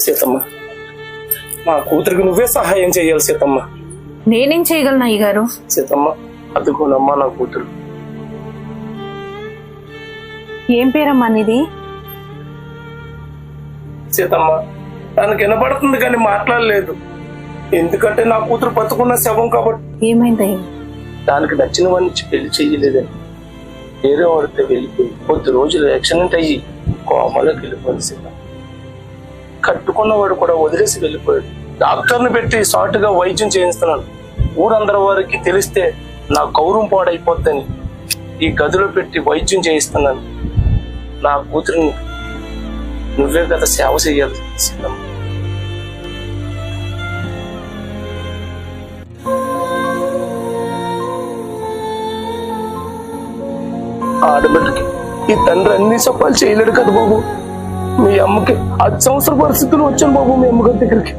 సీతమ్మ, మా కూతురికి నువ్వే సహాయం చేయాలి సీతమ్మ. నేనేం చేయగలను అయ్యగారు? సీతమ్మ, అదుకోనమ్మా నా కూతురు. ఏం పేరమ్మా నీది? సీతమ్మ, తనకి వినపడుతుంది కానీ మాట్లాడలేదు. ఎందుకంటే నా కూతురు బతుకున్న శవం కాబట్టి. ఏమైందయ్య? దానికి నచ్చిన వాడిని పెళ్లి చెయ్యలేదని వేరే వాడితే వెళ్ళిపోయి కొద్ది రోజులు యాక్సిడెంట్ అయ్యి కోమలోకి వెళ్ళిపోయింది సీతమ్మ. కట్టుకున్నవాడు కూడా వదిలేసి వెళ్ళిపోయాడు. డాక్టర్ని పెట్టి షార్ట్గా వైద్యం చేయిస్తున్నాను. ఊరందరి వారికి తెలిస్తే నా గౌరవం పాడైపోద్దని ఈ గదిలో పెట్టి వైద్యం చేయిస్తున్నాను. నా కూతురిని నువ్వే కదా సేవ చెయ్యాలి సీతమ్మ. ఆడబిడ్డకి ఈ తండ్రి అన్ని సపాలు చేయలేడు కదా బాబు. మీ అమ్మకి 10 సంవత్సరాల పరిస్థితులు వచ్చాను బాబు మీ అమ్మగారి దగ్గరికి.